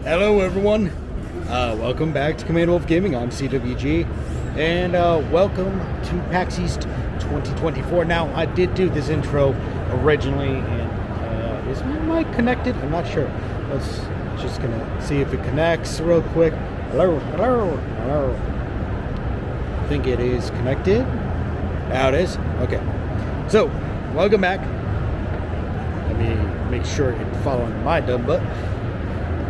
Hello everyone, welcome back to Command Wolf Gaming. I'm CWG, and welcome to Pax East 2024. Now, I did do this intro originally, and is my mic connected? I'm not sure. Let's just gonna see if it connects real quick. Hello. I think it is connected. Now it is. Okay. So, welcome back. Let me make sure it's following my dumb butt.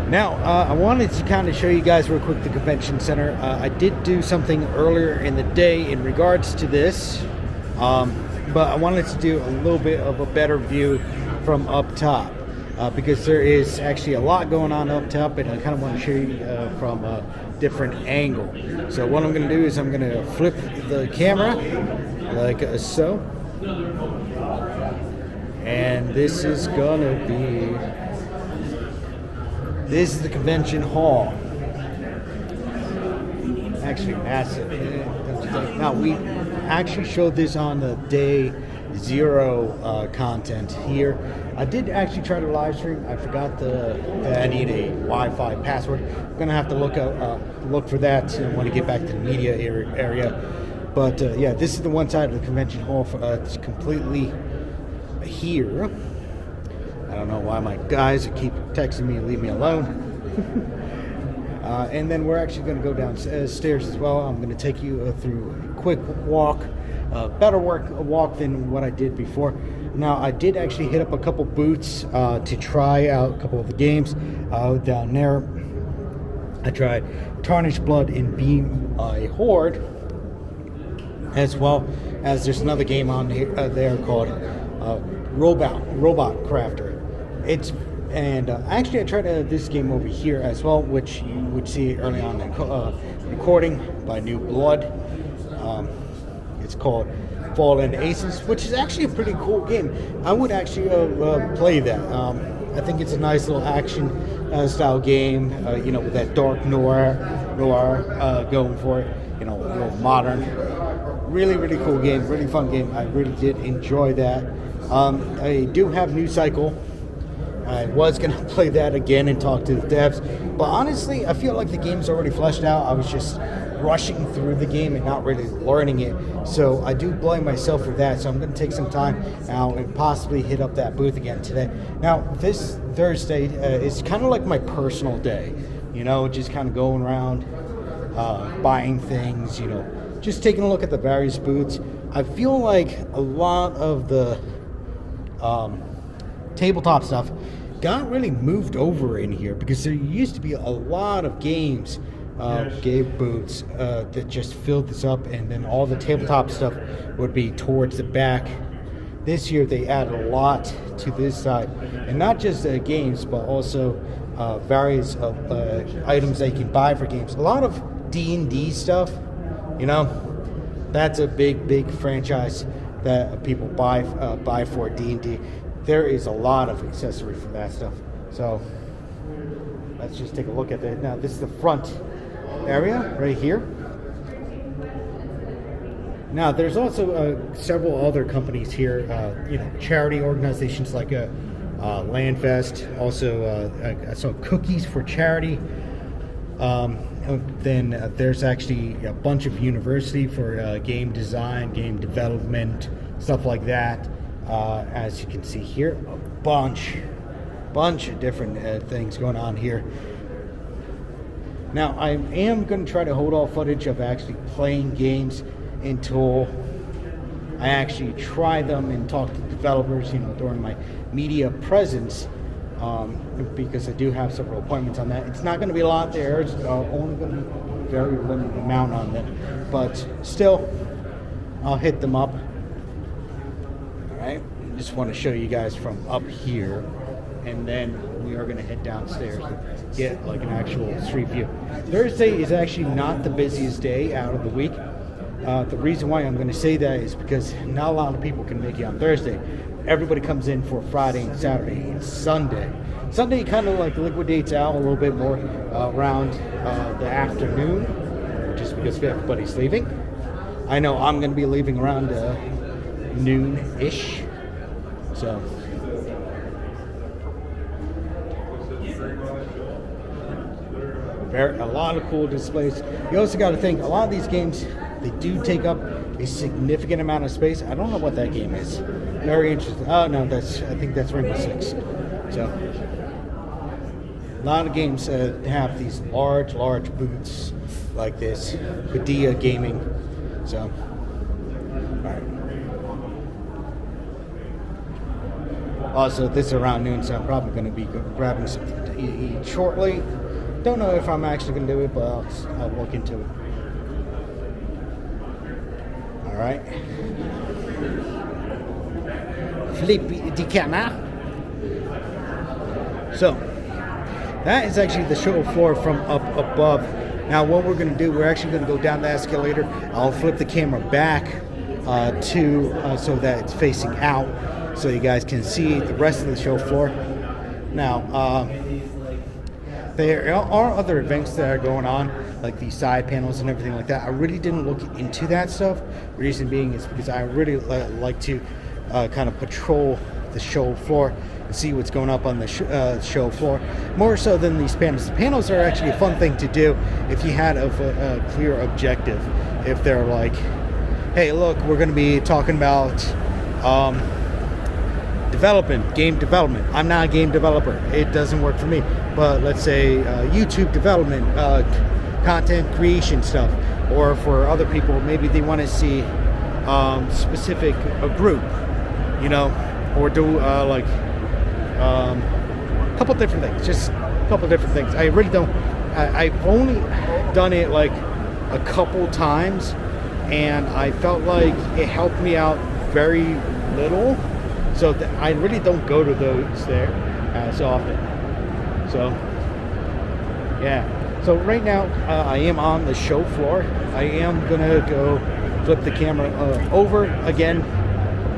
Now, I wanted to kind of show you guys real quick the convention center. I did do something earlier in the day in regards to this, but I wanted to do a little bit of a better view from up top, because there is actually a lot going on up top, and I kind of want to show you from a different angle. So what I'm going to do is I'm going to flip the camera like so, and this is going to be... This is the convention hall. Actually massive. Now, we actually showed this on the day 0 content here. I did actually try to live stream. I forgot that I need a Wi-Fi password. I'm gonna have to look for that when I get back to the media area. But yeah, this is the one side of the convention hall. It's completely here. I don't know why my guys keep texting me and leave me alone. And then we're actually going to go downstairs as well. I'm going to take you through a quick walk, better walk than what I did before. Now, I did actually hit up a couple booths to try out a couple of the games down there. I tried Tarnished Blood and Beam a Horde, as well as there's another game on here, there called Robot Crafter. Actually I tried this game over here as well, which you would see early on in recording by New Blood. It's called Fallen Aces, which is actually a pretty cool game. I would actually play that. I think it's a nice little action style game, with that dark noir going for it, a little modern. Really, really cool game, really fun game. I really did enjoy that. I do have New Cycle. I was going to play that again and talk to the devs, but honestly, I feel like the game's already fleshed out. I was just rushing through the game and not really learning it, so I do blame myself for that. So I'm going to take some time now and possibly hit up that booth again today. Now, this Thursday is kind of like my personal day, just kind of going around, buying things, just taking a look at the various booths. I feel like a lot of the tabletop stuff got really moved over in here, because there used to be a lot of game booths that just filled this up, and then all the tabletop stuff would be towards the back. This year they added a lot to this side, and not just games, but also various items that you can buy for games. A lot of D&D stuff, that's a big franchise that people buy for D&D. There is a lot of accessory for that stuff. So let's just take a look at that. Now, this is the front area right here. Now, there's also several other companies here, charity organizations like Landfest. Also, I saw Cookies for Charity. Then there's actually a bunch of university for game design, game development, stuff like that. As you can see here, a bunch of different things going on here. Now, I am going to try to hold all footage of actually playing games until I actually try them and talk to developers, during my media presence, because I do have several appointments on that. It's not going to be a lot there. It's only going to be a very limited amount on them, but still, I'll hit them up. I just want to show you guys from up here, and then we are going to head downstairs and get like an actual street view. Thursday is actually not the busiest day out of the week. The reason why I'm going to say that is because not a lot of people can make it on Thursday. Everybody comes in for Friday and Saturday and Sunday. Sunday kind of like liquidates out a little bit more around the afternoon, just because everybody's leaving. I know I'm going to be leaving around noon-ish. So a lot of cool displays. You also got to think a lot of these games, they do take up a significant amount of space. I don't know what that game is. Very interesting. Oh no, I think that's Rainbow Six. So a lot of games have these large booths like this. Padilla Gaming. So all right. Also, this is around noon, so I'm probably going to be grabbing something to eat shortly. Don't know if I'm actually going to do it, but I'll look into it. All right. Flip the camera. So, that is actually the show floor from up above. Now, what we're going to do, we're actually going to go down the escalator. I'll flip the camera back so that it's facing out, so you guys can see the rest of the show floor. Now, there are other events that are going on, like these side panels and everything like that. I really didn't look into that stuff. Reason being is because I really like to kind of patrol the show floor and see what's going up on the show floor, more so than these panels. The panels are actually a fun thing to do if you had a clear objective. If they're like, hey, look, we're going to be talking about game development. I'm not a game developer. It doesn't work for me. But let's say YouTube development, content creation stuff, or for other people, maybe they want to see specific a group, or do a couple different things. Just a couple different things. I really don't. I've only done it like a couple times, and I felt like it helped me out very little. So I really don't go to those there as often. So, yeah. So right now, I am on the show floor. I am going to go flip the camera over again.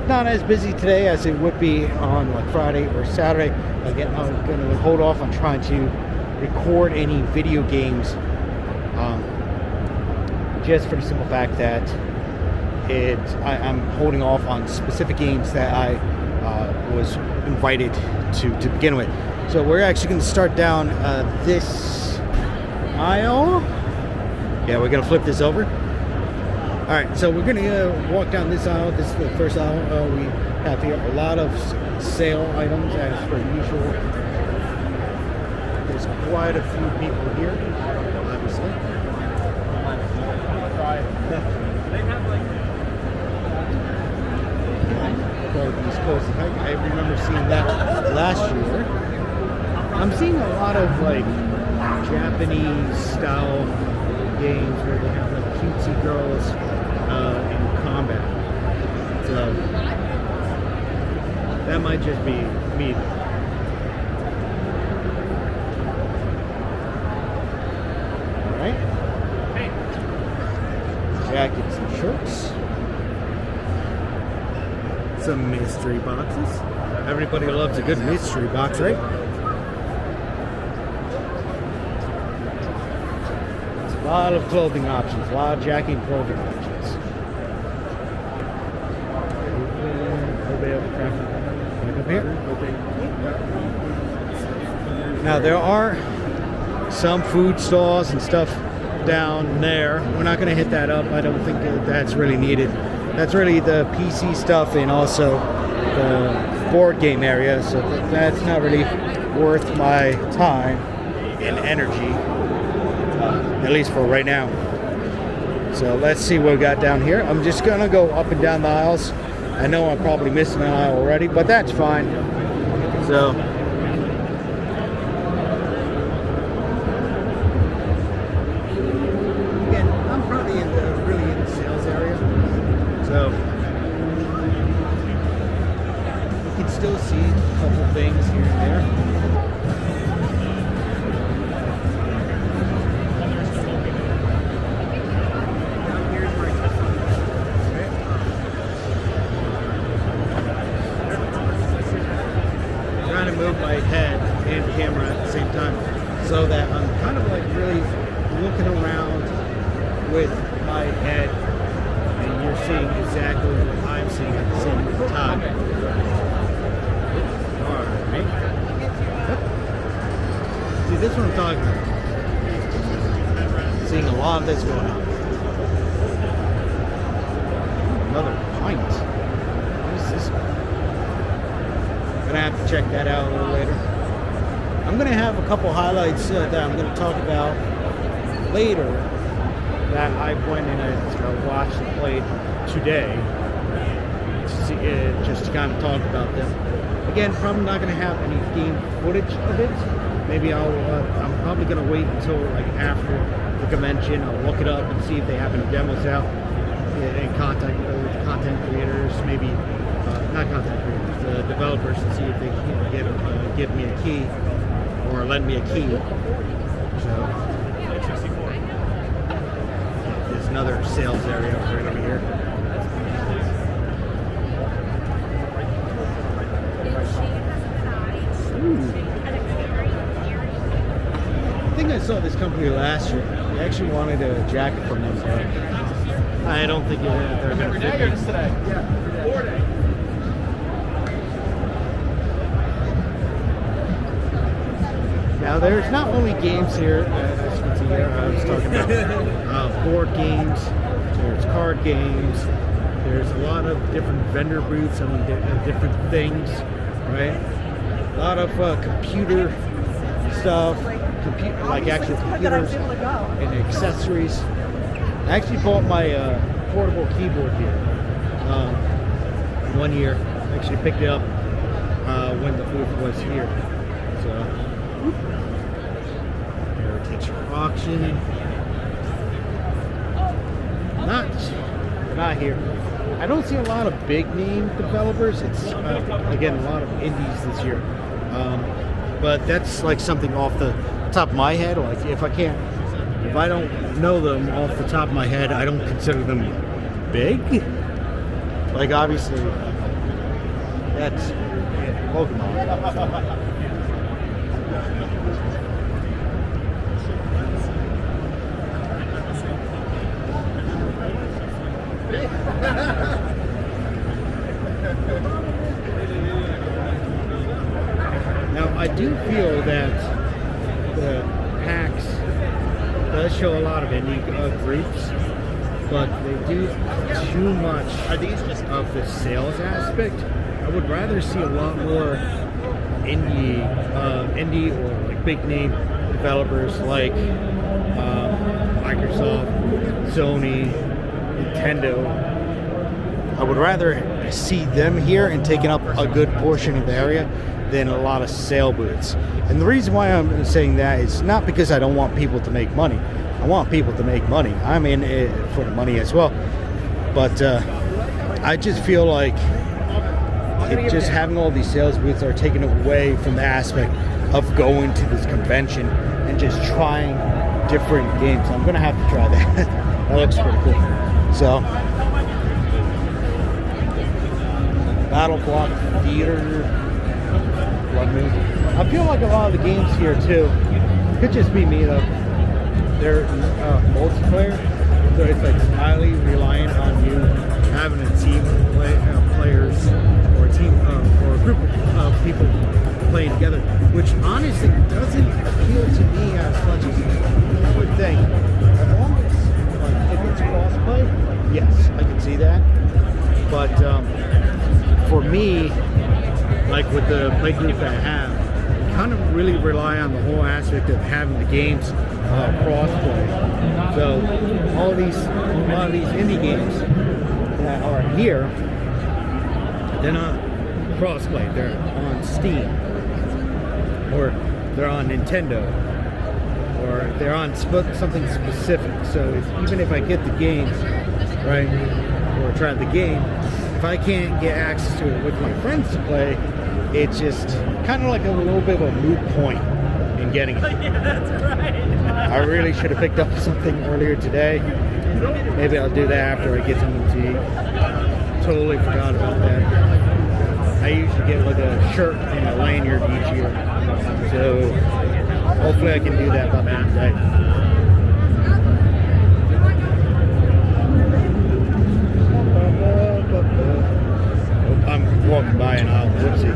Not as busy today as it would be on like Friday or Saturday. Again, I'm going to hold off on trying to record any video games. Just for the simple fact that I'm holding off on specific games that I was invited to begin with. So we're actually going to start down this aisle. Yeah, we're going to flip this over. All right, so we're going to walk down this aisle. This is the first aisle we have here. A lot of sale items as per usual. There's quite a few people here, obviously. East Coast. I remember seeing that last year. I'm seeing a lot of like Japanese style games where they have like cutesy girls in combat. So that might just be me. All right. Jackets and shirts. Some mystery boxes. Everybody loves a good mystery box, right? It's a lot of clothing options, a lot of jacket and clothing options. Up here. Now there are some food stalls and stuff down there. We're not going to hit that up. I don't think that's really needed. That's really the PC stuff and also the board game area, so that's not really worth my time and energy, at least for right now. So let's see what we got down here. I'm just gonna go up and down the aisles. I know I'm probably missing an aisle already, but that's fine. So again, I'm probably really in the sales area. So you can still see a couple things here and there. I'm trying to move my head and camera at the same time so that I'm kind of like really looking around with my head. You're seeing exactly what I'm seeing at the same time. Alright. See, this is what I'm talking about. seeing a lot of this going on. Another pint. What is this? Gonna have to check that out a little later. I'm gonna have a couple highlights that I'm gonna talk about later that I went in and watched and played today. Just to kind of talk about them. Again, probably not going to have any game footage of it. Maybe I'm probably going to wait until like after the convention. I'll look it up and see if they have any demos out and contact with content creators, maybe not content creators, the developers, and see if they can give me a key or lend me a key. So there's another sales area right over here. I think I saw this company last year. I actually wanted a jacket from them, but I don't think they're going to fit me. Today. Yeah, 4 days. Now, there's not only games here, as you can see here, I was talking about board games, there's card games, there's a lot of different vendor booths selling different things, right? A lot of computer stuff, like actual computers and accessories. I actually bought my portable keyboard here 1 year. I actually picked it up when the booth was here. So, heritage auction. Not here. I don't see a lot of big name developers. It's again a lot of indies this year. But that's like something off the top of my head. Like if I don't know them off the top of my head, I don't consider them big. Like obviously, that's Pokemon. Now, I do feel that the PAX does show a lot of indie groups, but they do too much of the sales aspect. I would rather see a lot more indie or like big name developers like Microsoft, Sony, Nintendo. I would rather see them here and taking up a good portion of the area than a lot of sale booths. And the reason why I'm saying that is not because I don't want people to make money. I want people to make money. I'm in it for the money as well. But I just feel like just having all these sales booths are taken away from the aspect of going to this convention and just trying different games. I'm gonna have to try that. That looks pretty cool. So, Battle Block Theater. I feel like a lot of the games here too could just be me though. They're multiplayer, so it's like highly reliant on you having a team players or a team or a group of people playing together, which honestly doesn't appeal to me as much as I would think. As long as if it's crossplay, yes, I can see that. But for me, like with the play group that I have, I kind of really rely on the whole aspect of having the games cross-play. So a lot of these indie games that are here, they're not cross-play. They're on Steam, or they're on Nintendo, or they're on something specific. So even if I get the game, right, or try the game, if I can't get access to it with my friends to play, it's just kind of like a little bit of a moot point in getting it. Yeah, that's right. I really should have picked up something earlier today. Maybe I'll do that after I get something to eat. Totally forgot about that. I usually get like a shirt and a lanyard each year. So hopefully I can do that by the end of the day. I'm walking by an aisle. Whoopsie.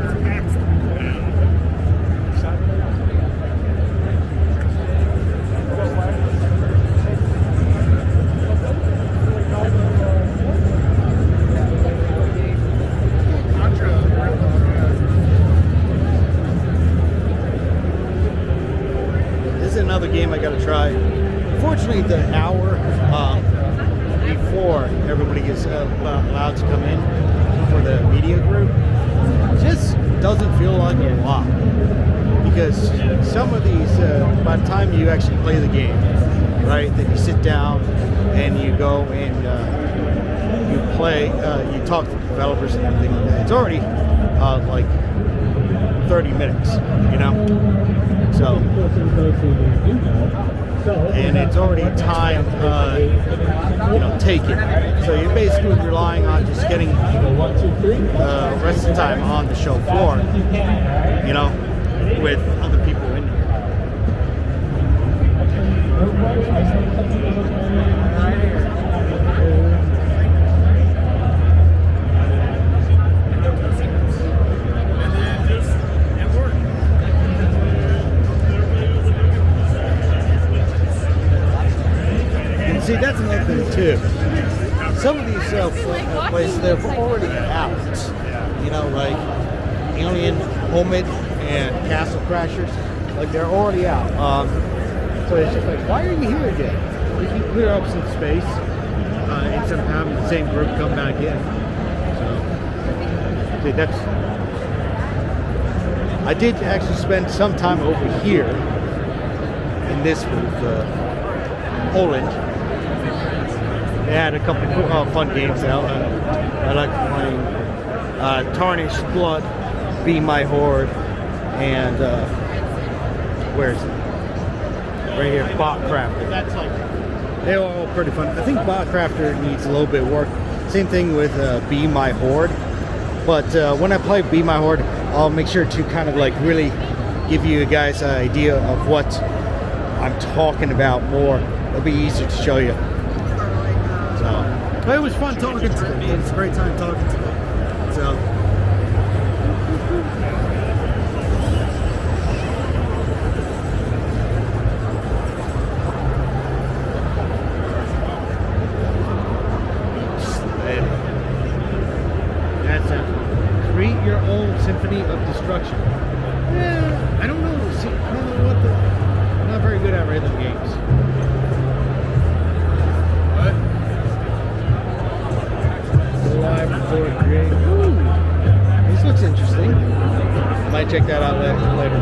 another game I gotta try. Unfortunately, the hour before everybody is allowed to come in for the media group just doesn't feel like a lot. Because some of these, by the time you actually play the game, right, then you sit down and you go and you play, you talk to developers and everything like that. It's already like 30 minutes, you know? So, and it's already time, you know, taken. So you're basically relying on just getting the rest of the time on the show floor, you know, with other people in here. See, that's another thing too. Some of these places, they're already out. You know, like Alien, Homid, and Castle Crashers. Like, they're already out. So it's just like, why are you here again? You can clear up some space instead of having the same group come back in. So, see, that's... I did actually spend some time over here in this booth, Poland. They had a couple of fun games out. I like playing Tarnished Blood, Be My Horde, and where is it? Right here, Bot Crafter. That's like, they were all pretty fun. I think Bot Crafter needs a little bit of work. Same thing with Be My Horde. But when I play Be My Horde, I'll make sure to kind of like really give you guys an idea of what I'm talking about more. It'll be easier to show you. But it was fun talking to them. It was a great time talking to them. So. That's a create your own symphony of destruction. Yeah, I don't know. See, I don't know what the. I'm not very good at rhythm games. Live record create. Ooh, this looks interesting. Might check that out later.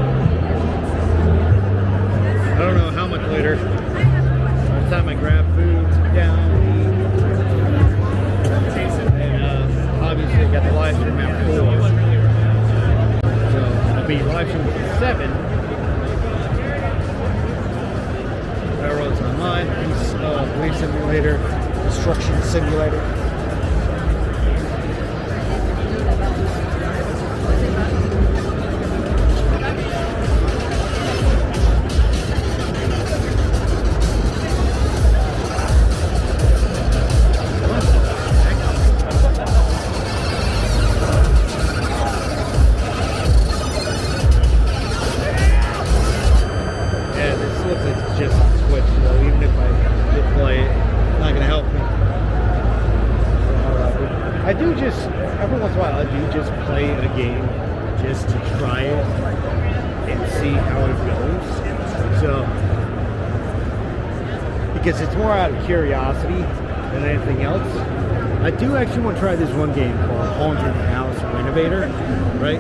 I don't know how much later. By the time I grab food, sit down, and obviously I got the live stream at 4. So I'll be live streaming at 7. Railroads Online, Police Simulator, Destruction Simulator. I do just, every once in a while, I do just play a game just to try it and see how it goes. So, because it's more out of curiosity than anything else. I do actually want to try this one game called Haunted House Renovator, right?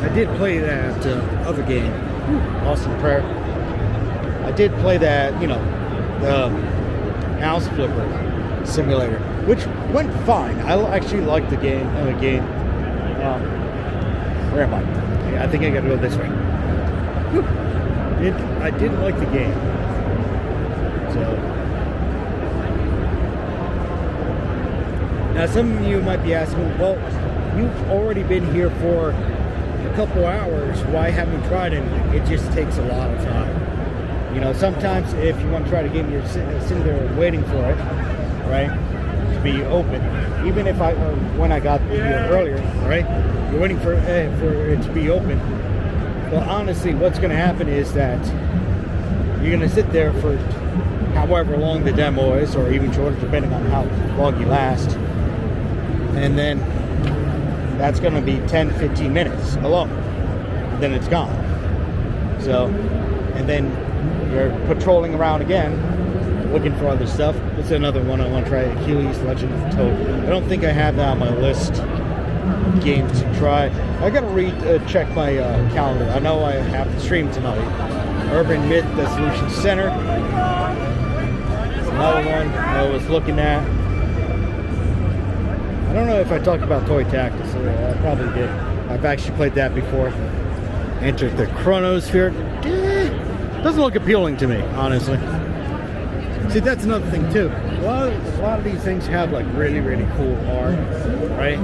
I did play that other game, Awesome Prayer. I did play that, you know, the House Flipper Simulator, which went fine. I actually liked the game. Where am I? I think I gotta go this way. I did like the game. So now some of you might be asking, well, you've already been here for a couple hours. Why haven't you tried anything? It just takes a lot of time. You know, sometimes if you want to try the game, you're sitting there waiting for it, right, to be open. Even if when I got here earlier, right, you're waiting for it to be open. But honestly, what's going to happen is that you're going to sit there for however long the demo is, or even shorter, depending on how long you last. And then that's going to be 10-15 minutes alone. Then it's gone. So, and then we're patrolling around again, looking for other stuff. This is another one I want to try, Achilles Legend of Toad. I don't think I have that on my list of games to try. I gotta check my calendar. I know I have the stream tonight. Urban Myth Dissolution Center. Another one I was looking at. I don't know if I talked about Toy Tactics. I probably did. I've actually played that before. Entered the Chronosphere. Doesn't look appealing to me, honestly. See, that's another thing too. A lot of these things have like really, really cool art, right?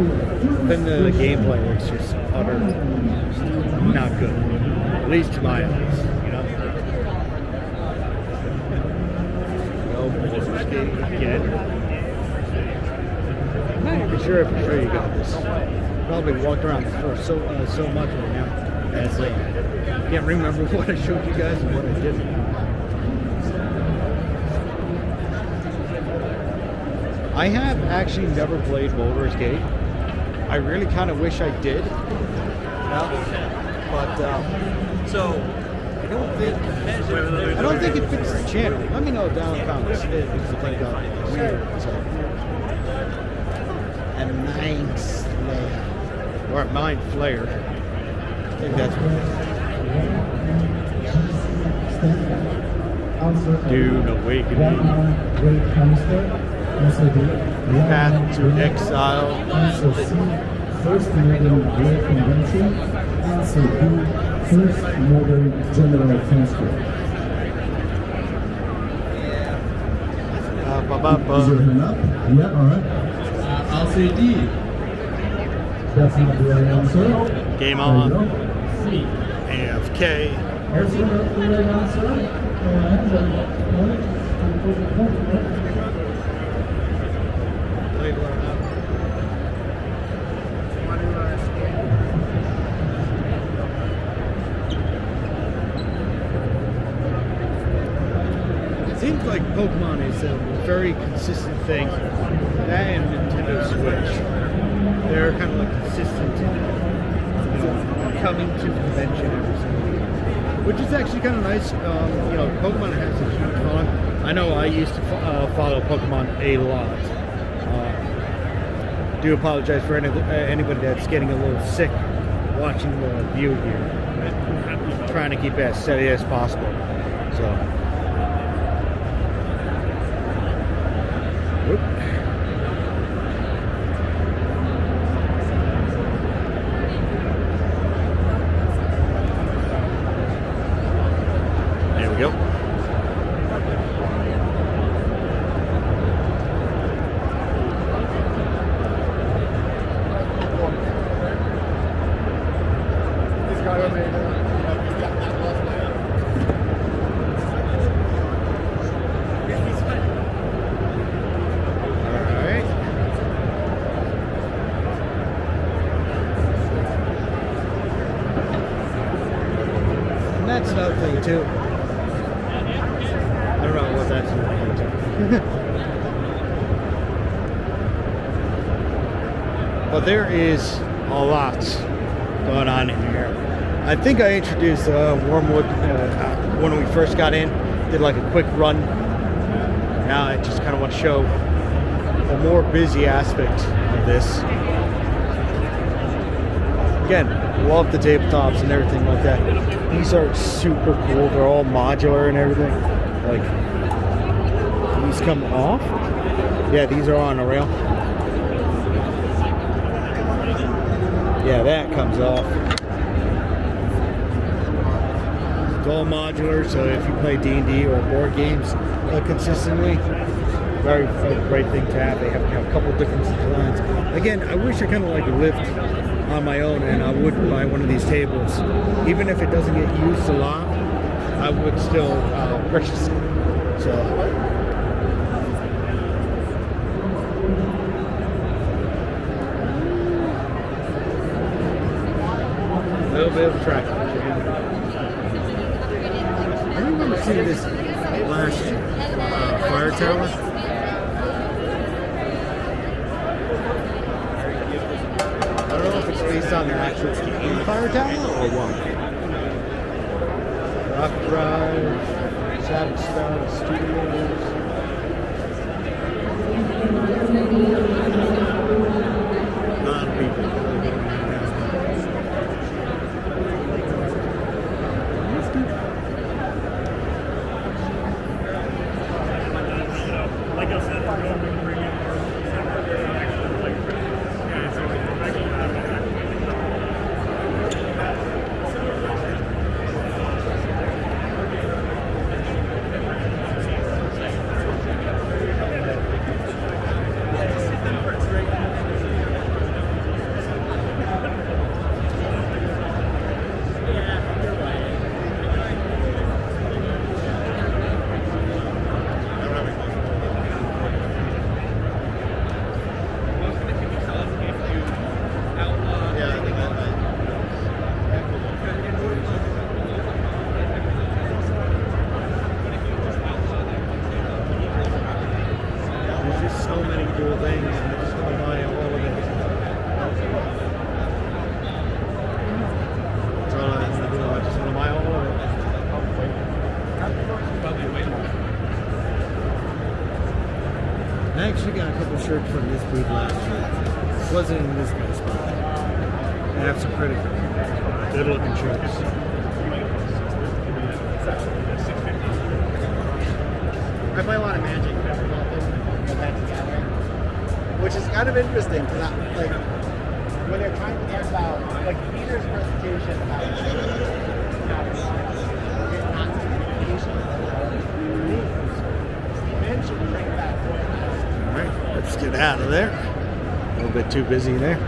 Then the gameplay looks just utter not good. At least to my eyes, you know. No bullshit skating again. I'm not even sure if I'm sure you got this. Probably walked around this floor so much right now. As can't remember what I showed you guys and what I didn't. I have actually never played roller skate. I really kind of wish I did. But so I don't think it fits the channel. Let me know down in the comments if you think it's weird. So. A Mind Slayer. Or a Mind Flayer. I think that's what Dune Awakening. Path to Exile. First modern war convention. Also B. First modern general transfer. Is your hand up? Yeah, alright. I'll say D. That's not the right answer. Game on. AFK. Also not the right answer. It seems like Pokemon is a very consistent thing. That and Nintendo Switch. They're kind of like consistent, coming to convention every single week. Which is actually kind of nice. Pokemon has a huge following. I know I used to follow Pokemon a lot. Do apologize for anybody that's getting a little sick watching the view here. I'm trying to keep it as steady as possible. So. Whoop. There we go. That's another thing too. I don't know what that's related to. But there is a lot going on in here. I think I introduced Wormwood when we first got in. Did like a quick run. Now I just kind of want to show a more busy aspect of this. Again, love the tabletops and everything like that. These are super cool. They're all modular and everything. Like, these come off. Yeah, these are on a rail. Yeah, that comes off. It's all modular, so if you play D&D or board games consistently, very great thing to have. They have a couple different designs. Again, I wish I kind of like lived on my own and I would buy one of these tables. Even if it doesn't get used a lot, I would still purchase it. So a little bit of track. I remember seeing this last year. Fire Tower. I don't know if it's based on the actual game Fire Tower or what. Rock Drive, Savage Star Studios. A lot of people. Like I said, we're going to bring in so many cool things, and I just want to buy all of it. That's all I want to do. I just want to buy all of it. I actually got a couple shirts from this booth last year. Wasn't in this guy's spot. I have some pretty good looking shirts. I play a lot of Magic. Which is kind of interesting because, like, when they're trying to talk about, like, Peter's presentation about not communication, he mentioned bring back format. All right, let's get out of there. A little bit too busy there.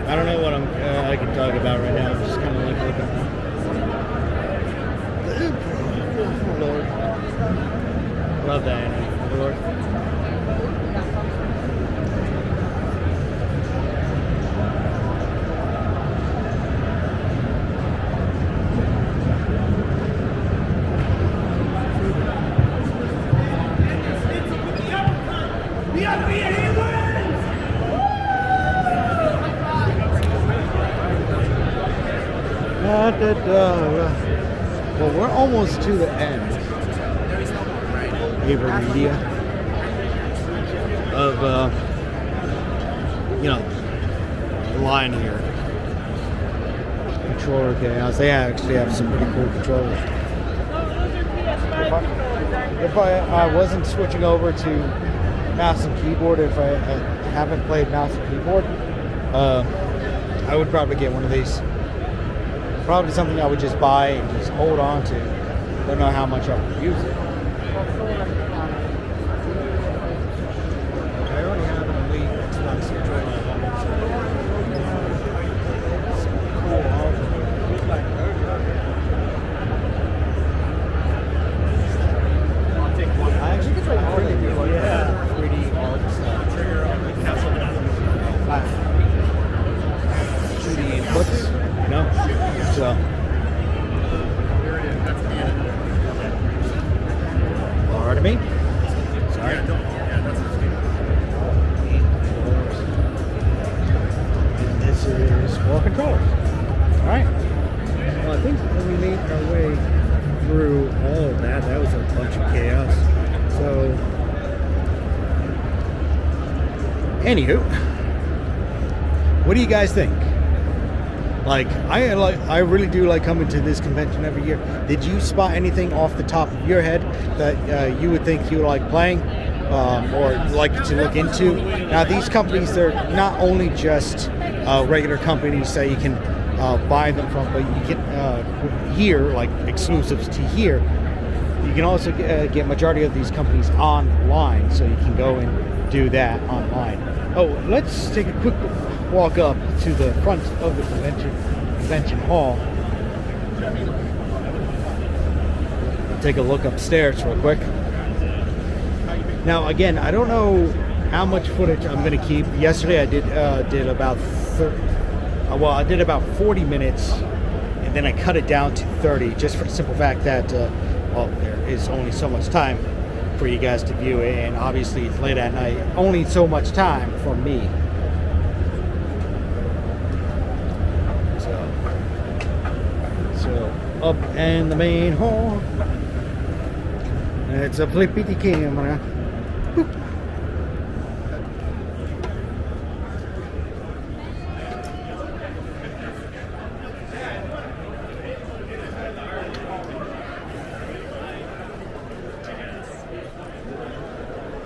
I don't know what I can talk about right now. I'm just kind of like looking. Oh, Lord. Love that anime. Lord. Well, we're almost to the end. Ava Media of the line here. Controller chaos. They actually have some pretty cool controllers. If I wasn't switching over to mouse and keyboard, if I haven't played mouse and keyboard, I would probably get one of these. Probably something I would just buy and just hold on to. Don't know how much I would use it. I already have an Elite Xbox controller. Some cool hardware. I actually could really do like 3D art stuff. 2D inputs, you know? So. Pardon me? Sorry. And this is more controllers. Alright. Well, I think when we made our way through all of that, that was a bunch of chaos. So, anywho, what do you guys think? I really do like coming to this convention every year. Did you spot anything off the top of your head that you would think you like playing or like to look into? Now, these companies, they're not only just regular companies that you can buy them from, but you can here, like exclusives to here. You can also get majority of these companies online, so you can go and do that online. Oh, let's take a quick walk up to the front of the convention hall. take a look upstairs real quick. Now, again, I don't know how much footage I'm going to keep. Yesterday, I did about 40 minutes, and then I cut it down to 30, just for the simple fact that there is only so much time for you guys to view it, and obviously it's late at night. Only so much time for me. So up in the main hall, it's a flippy camera. Boop.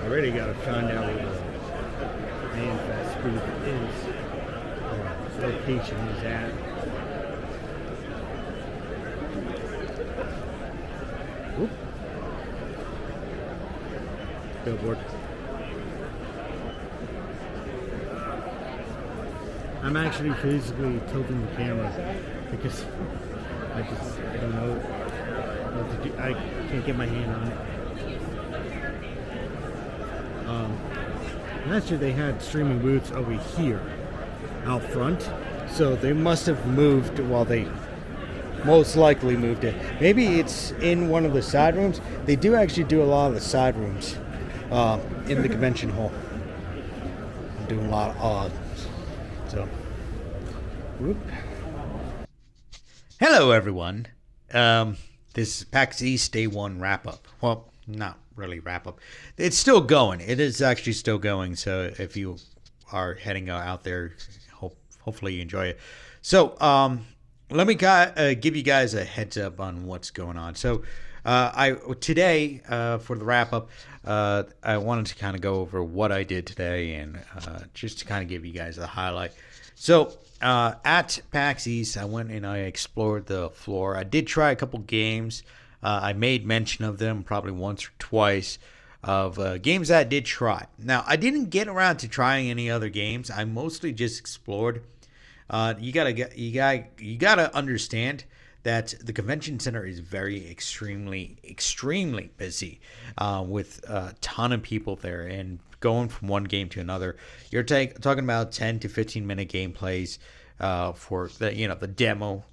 I really got to find out where the Manifest booth is, or location is at. Oop. Billboard. I'm actually physically tilting the camera because I don't know what to do. I can't get my hand on it. Last year they had streaming booths over here out front, so they must have moved. Well, they most likely moved it. Maybe it's in one of the side rooms. They do actually do a lot of the side rooms in the convention hall. I'm doing a lot of so. Whoop. Hello, everyone. This is Pax East Day 1 wrap-up. Well, not really wrap-up. It's still going. It is actually still going, so if you are heading out there, hopefully you enjoy it. So, let me give you guys a heads up on what's going on. So, today, for the wrap-up, I wanted to kind of go over what I did today and just to kind of give you guys a highlight. So, at PAX East, I went and I explored the floor. I did try a couple games. I made mention of them probably once or twice of games that I did try. Now, I didn't get around to trying any other games. I mostly just explored. You gotta understand that the convention center is extremely busy with a ton of people there, and going from one game to another. You're talking about 10 to 15-minute gameplays for the demo,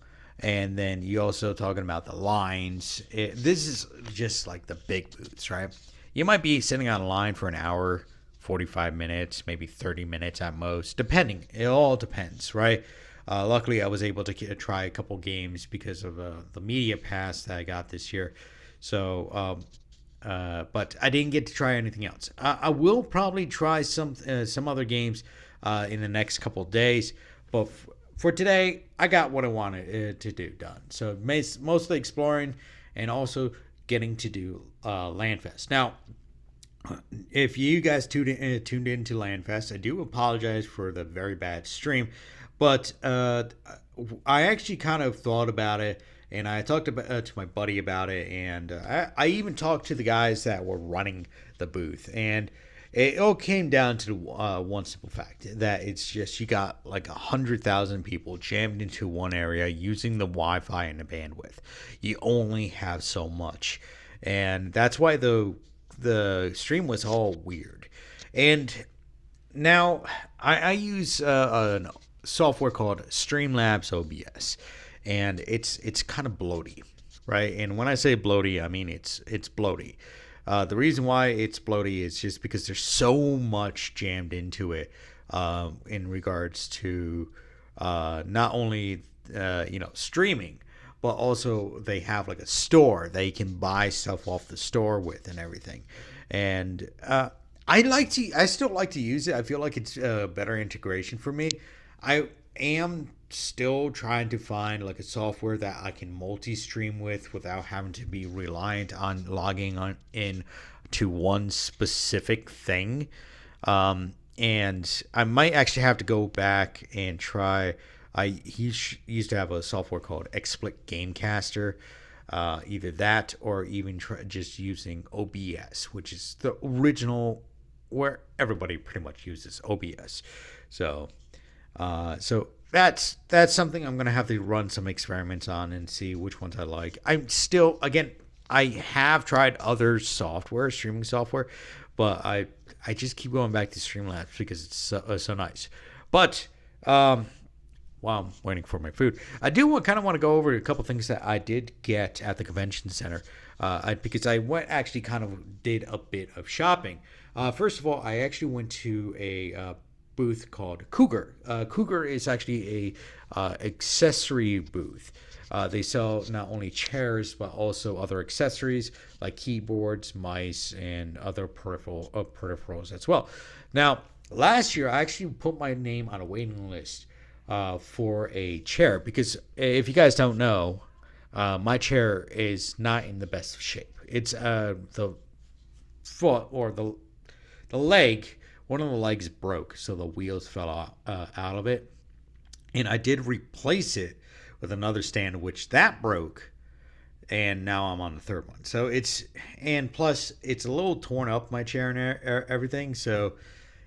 and then you're also talking about the lines. This is just like the big booths, right? You might be sitting on a line for an hour, 45 minutes, maybe 30 minutes at most, depending. It all depends, right? Luckily, I was able to try a couple games because of the media pass that I got this year. So, but I didn't get to try anything else. I will probably try some other games in the next couple of days. But for today, I got what I wanted to do done. So mostly exploring and also getting to do LANFest. Now, if you guys tuned into LANFest, I do apologize for the very bad stream. But I actually kind of thought about it, and I talked to my buddy about it, and I even talked to the guys that were running the booth, and it all came down to one simple fact, that it's just you got like 100,000 people jammed into one area using the Wi-Fi and the bandwidth. You only have so much, and that's why the stream was all weird. And now I use an software called Streamlabs OBS, and it's kind of bloaty, right? And when I say bloaty, I mean it's bloaty. The reason why it's bloaty is just because there's so much jammed into it in regards to not only streaming, but also they have like a store that you can buy stuff off the store with and everything. And I still like to use it. I feel like it's a better integration for me. I am still trying to find like a software that I can multi-stream with without having to be reliant on logging in to one specific thing. And I might actually have to go back and try. He used to have a software called XSplit Gamecaster. Either that or even just using OBS, which is the original where everybody pretty much uses OBS. So that's something I'm gonna have to run some experiments on and see which ones I like. I'm still, again, I have tried other software, streaming software, but I just keep going back to Streamlabs because it's so nice. But while I'm waiting for my food, I do kind of want to go over a couple things that I did get at the convention center, because I went actually kind of did a bit of shopping. First of all, I actually went to a booth called Cougar. Cougar is actually a accessory booth. They sell not only chairs but also other accessories like keyboards, mice, and other peripherals as well. Now, last year I actually put my name on a waiting list for a chair because if you guys don't know, my chair is not in the best shape. It's the foot or the leg. One of the legs broke, so the wheels fell out of it, and I did replace it with another stand, which that broke, and now I'm on the third one. So and plus it's a little torn up, my chair and everything. So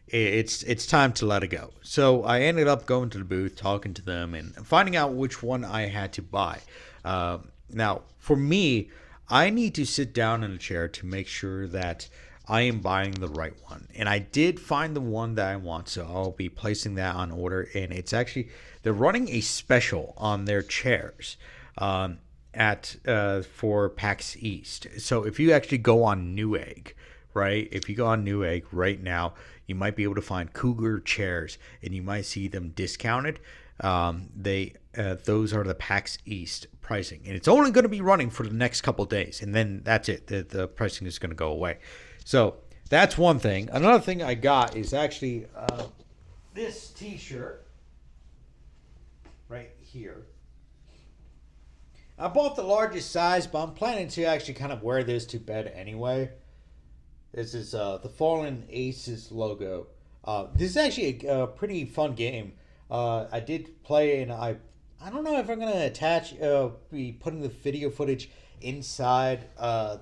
it's time to let it go. So I ended up going to the booth, talking to them, and finding out which one I had to buy. Now, for me, I need to sit down in a chair to make sure that I am buying the right one. And I did find the one that I want, so I'll be placing that on order. And it's actually, they're running a special on their chairs for Pax East. So if you actually go on Newegg, right? If you go on Newegg right now, you might be able to find Cougar chairs, and you might see them discounted. Those are the Pax East pricing, and it's only going to be running for the next couple of days, and then that's it. The pricing is going to go away. So that's one thing. Another thing I got is actually this T-shirt right here. I bought the largest size, but I'm planning to actually kind of wear this to bed anyway. This is the Fallen Aces logo. This is actually a pretty fun game. I did play, and I don't know if I'm gonna be putting the video footage inside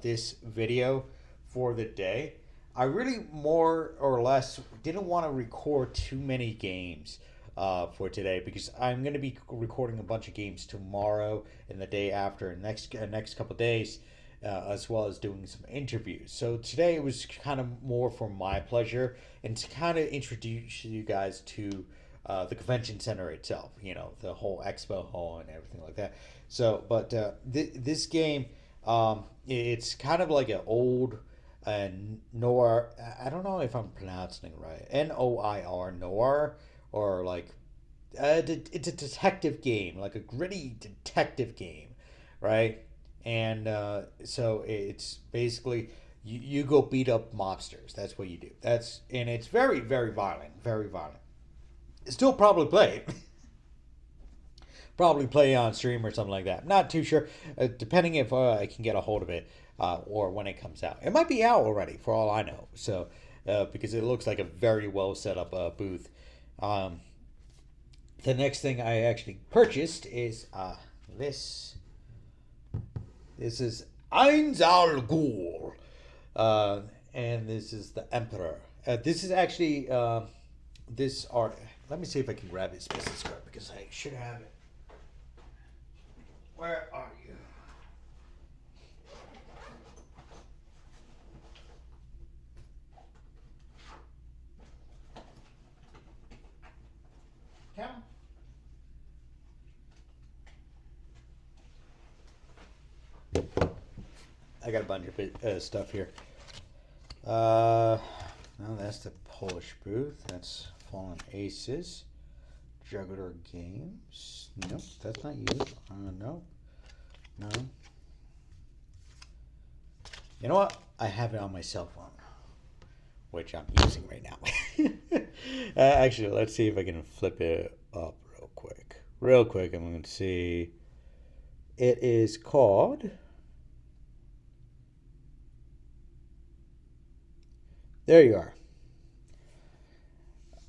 this video for the day. I really more or less didn't want to record too many games for today because I'm going to be recording a bunch of games tomorrow and the day after and next couple days, as well as doing some interviews. So today it was kind of more for my pleasure and to kind of introduce you guys to the convention center itself, the whole expo hall and everything like that. So, but this game, it's kind of like an old noir. I don't know if I'm pronouncing it right. Noir, noir, or like it's a detective game, like a gritty detective game, right? And so it's basically you go beat up mobsters. That's what you do. And it's very, very violent, very violent. Still probably play it. Probably play on stream or something like that. Not too sure. Depending if I can get a hold of it or when it comes out. It might be out already for all I know. So because it looks like a very well set up booth. The next thing I actually purchased is this. This is Eins al Ghul. And this is the Emperor. This is actually this art. Let me see if I can grab his business card because I should have it. Where are you? Come on. I got a bunch of stuff here. No, that's the Polish booth. That's Fallen Aces. Juggler Games. Nope, that's not you. No. You know what? I have it on my cell phone, which I'm using right now. Actually, let's see if I can flip it up real quick. I'm going to see. It is called. There you are.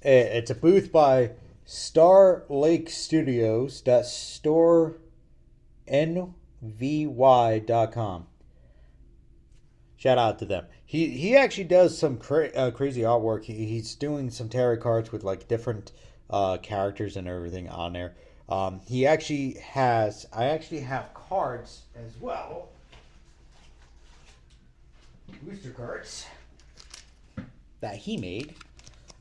It's a booth by Star Lake Studios. That's storenvy.com. Shout out to them. He actually does some crazy artwork. He's doing some tarot cards with like different characters and everything on there. He actually has. I actually have cards as well. booster cards that he made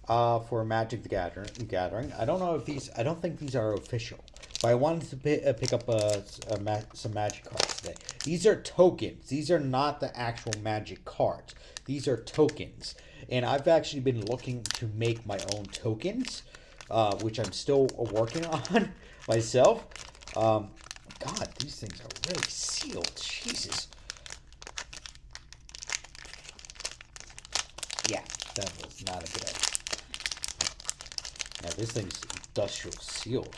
for Magic the Gathering. I don't know if these. I don't think these are official, but I wanted to pick up some Magic cards today. These are tokens. These are not the actual Magic cards. These are tokens, and I've actually been looking to make my own tokens, which I'm still working on myself. God, these things are really sealed. Jesus. Yeah, that was not a good idea. Now this thing's industrial sealed.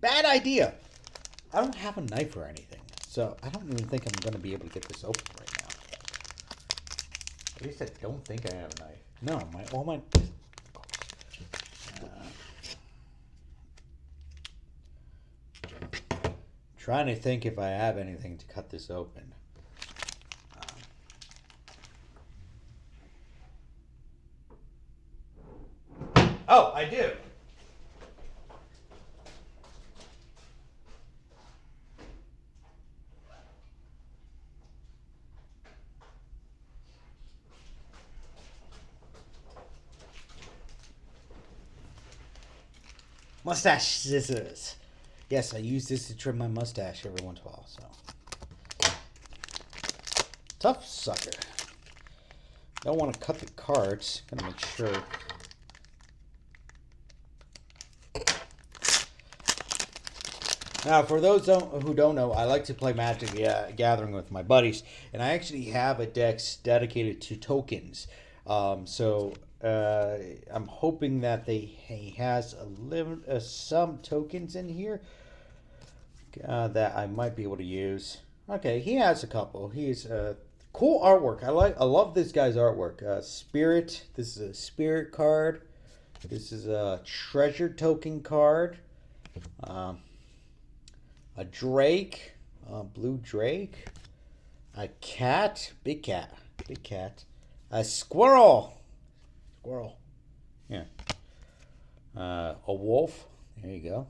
Bad idea. I don't have a knife or anything, so I don't even think I'm going to be able to get this open right now. At least I don't think I have a knife. No, all my. Trying to think if I have anything to cut this open. Oh, I do. Mustache scissors. Yes, I use this to trim my mustache every once in a while, so. Tough sucker. Don't want to cut the cards. Gotta make sure. Now, for those who don't know, I like to play Magic the Gathering with my buddies, and I actually have a deck dedicated to tokens. So I'm hoping that he has some tokens in here that I might be able to use. Okay, he has a couple. He's cool artwork. I love this guy's artwork. Spirit. This is a spirit card. This is a treasure token card. A drake, blue drake. A cat, big cat. A squirrel. Yeah. A wolf. There you go.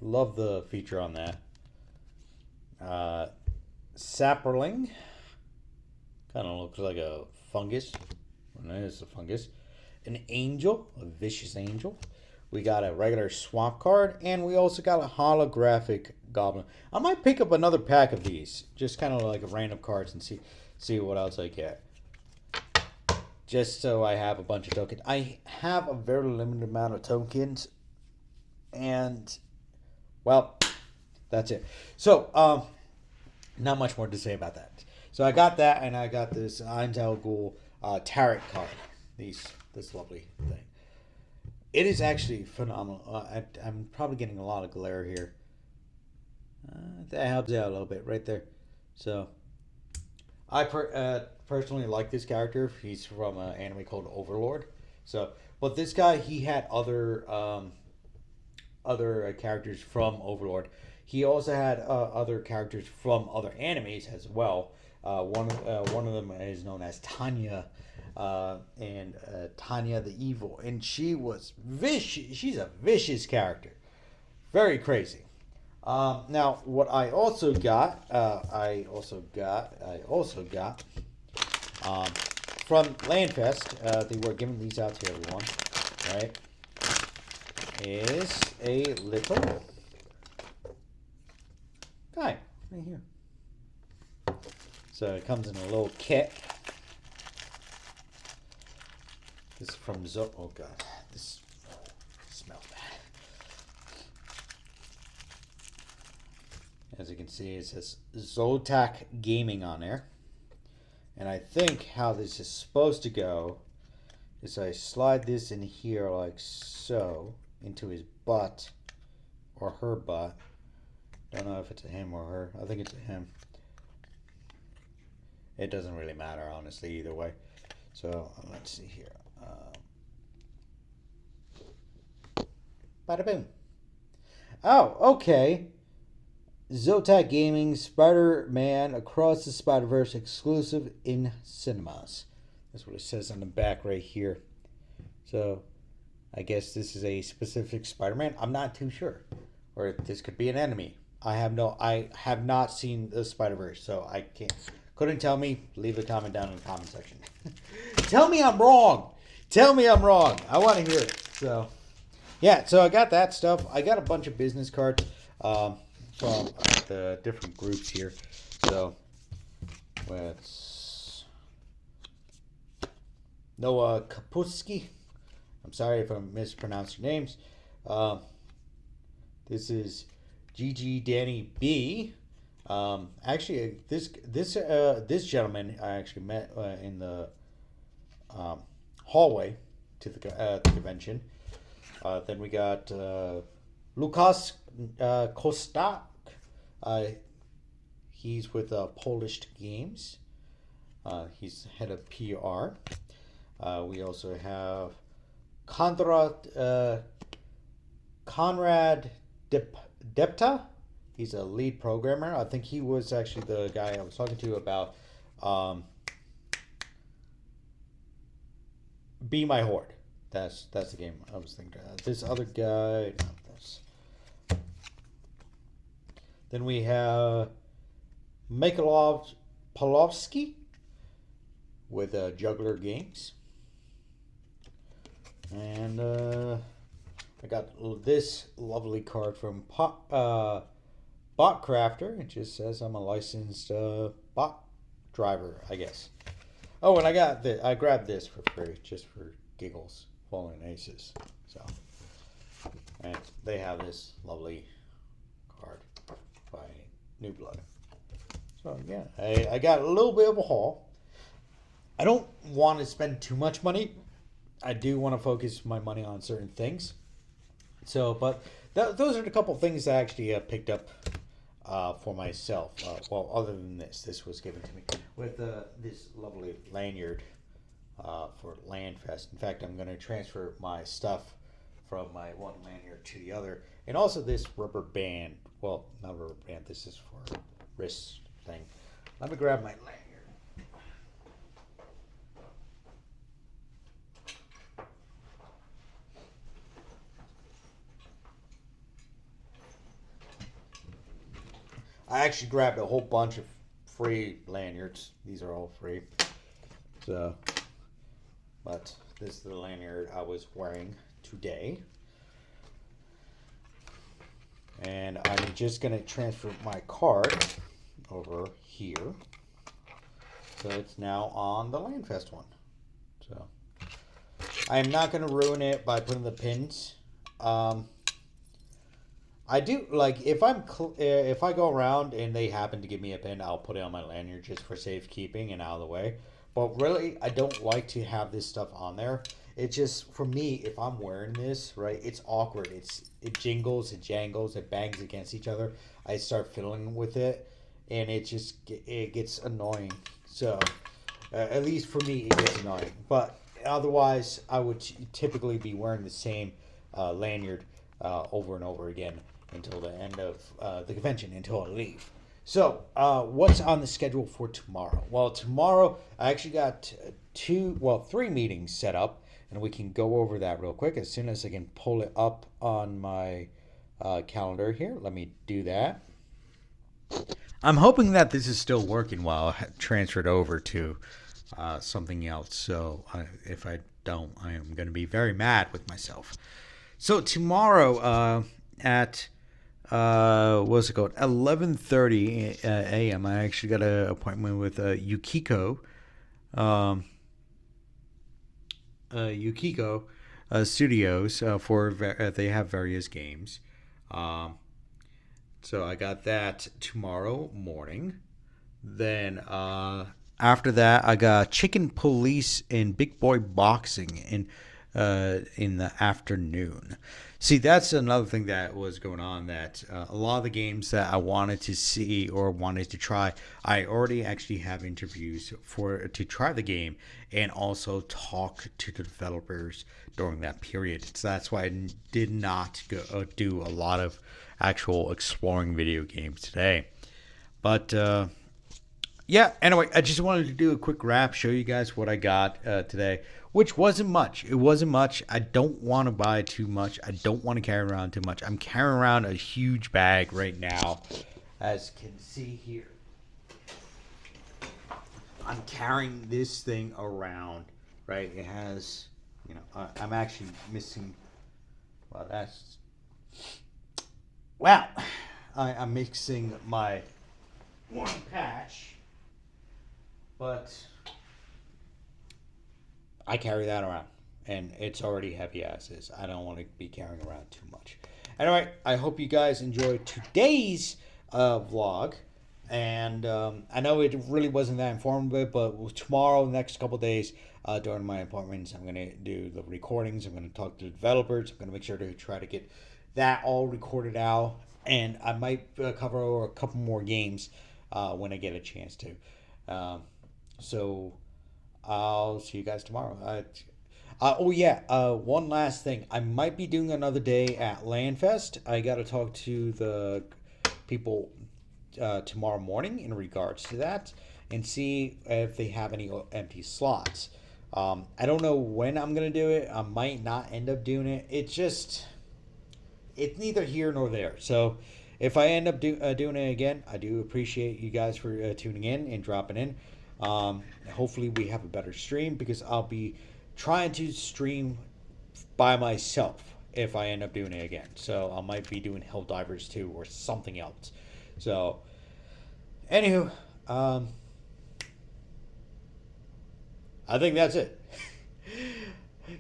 Love the feature on that. Sapperling. Kind of looks like a fungus. It is a fungus. An angel, a vicious angel. We got a regular swamp card, and we also got a holographic goblin. I might pick up another pack of these, just kind of like random cards, and see what else I get. Just so I have a bunch of tokens. I have a very limited amount of tokens, and well, that's it. So, not much more to say about that. So I got that, and I got this Einzel Ghoul tarot card. This lovely thing. It is actually phenomenal. I'm probably getting a lot of glare here. That helps out a little bit right there. So, I personally like this character. He's from an anime called Overlord. So, but this guy, he had other characters from Overlord. He also had other characters from other animes as well. One of them is known as Tanya. And Tanya the Evil, and she was vicious. She's a vicious character, very crazy. Now, what I also got, from Landfest, they were giving these out to everyone, right? Is a little guy right here. So it comes in a little kit. This is from oh god, this smells bad. As you can see, it says Zotac Gaming on there. And I think how this is supposed to go is I slide this in here like so, into his butt, or her butt. Don't know if it's a him or her. I think it's a him. It doesn't really matter, honestly, either way. So, let's see here. Bada boom. Oh, okay. Zotac Gaming Spider-Man Across the Spider-Verse exclusive in cinemas. That's what it says on the back right here. So, I guess this is a specific Spider-Man. I'm not too sure. or this could be an enemy. I have not seen the Spider-Verse, so I couldn't tell me. Leave a comment down in the comment section. Tell me I'm wrong. Tell me I'm wrong. I want to hear it. So, yeah. So I got that stuff. I got a bunch of business cards from the different groups here. So let's Noah Kapuski. I'm sorry if I mispronounced your names. This is GG Danny B. Actually, this gentleman I actually met in the hallway to the convention. Then we got Lukas Kostak. He's with Polish Games. He's head of PR. We also have Conrad Depta. He's a lead programmer. I think he was actually the guy I was talking to about Be My Horde. That's the game I was thinking. This other guy. No, that's. Then we have Mikolov Polovsky with Juggler Games. And I got this lovely card from Bot Crafter. It just says I'm a licensed bot driver, I guess. Oh, and I grabbed this for free, just for giggles. Fallen Aces. So, and they have this lovely card by New Blood. So yeah, I got a little bit of a haul. I don't want to spend too much money. I do want to focus my money on certain things. So, but those are the couple things that I actually picked up for myself. Well, other than this was given to me with this lovely lanyard for Landfest. In fact, I'm going to transfer my stuff from my one lanyard to the other. And also this rubber band. Well, not rubber band. This is for wrist thing. Let me grab my lanyard. I actually grabbed a whole bunch of free lanyards. These are all free. So, but this is the lanyard I was wearing today. And I'm just going to transfer my card over here. So it's now on the Landfest one. So I am not going to ruin it by putting the pins. I do like if I go around and they happen to give me a pin, I'll put it on my lanyard just for safekeeping and out of the way. But really, I don't like to have this stuff on there. It just, for me, if I'm wearing this, right, it's awkward. It jingles, it jangles, it bangs against each other. I start fiddling with it, and it gets annoying. So, at least for me, it gets annoying. But otherwise, I would typically be wearing the same lanyard over and over again until the end of the convention, until I leave. So, what's on the schedule for tomorrow? Well, tomorrow I actually got 3 meetings set up, and we can go over that real quick as soon as I can pull it up on my calendar here. Let me do that. I'm hoping that this is still working while I transfer it over to something else. So, if I don't, I am going to be very mad with myself. So tomorrow at what's it called? 11:30 a.m. I actually got an appointment with Yukiko. Yukiko Studios for they have various games. So I got that tomorrow morning. Then after that, I got Chicken Police and Big Boy Boxing in the afternoon. See, that's another thing that was going on, that a lot of the games that I wanted to see or wanted to try, I already actually have interviews to try the game and also talk to the developers during that period. So that's why I did not do a lot of actual exploring video games today. But yeah, anyway, I just wanted to do a quick wrap, show you guys what I got today. which wasn't much. It wasn't much. I don't want to buy too much. I don't want to carry around too much. I'm carrying around a huge bag right now, as you can see here. I'm carrying this thing around, right? It has, you know, I'm actually missing. Well, that's. Wow, I'm mixing my one patch, but I carry that around, and it's already heavy as is. I don't want to be carrying around too much. Anyway, I hope you guys enjoyed today's vlog, and I know it really wasn't that informative, but tomorrow, next couple days, during my appointments, I'm going to do the recordings. I'm going to talk to the developers. I'm going to make sure to try to get that all recorded out, and I might cover a couple more games when I get a chance to. So I'll see you guys tomorrow. Oh yeah, one last thing. I might be doing another day at LandFest. I got to talk to the people tomorrow morning in regards to that and see if they have any empty slots. I don't know when I'm going to do it. I might not end up doing it. It's neither here nor there. So if I end up doing it again, I do appreciate you guys for tuning in and dropping in. Hopefully we have a better stream, because I'll be trying to stream by myself if I end up doing it again. So I might be doing Helldivers 2 or something else. So anywho, I think that's it.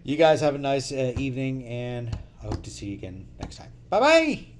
You guys have a nice evening, and I hope to see you again next time. Bye-bye!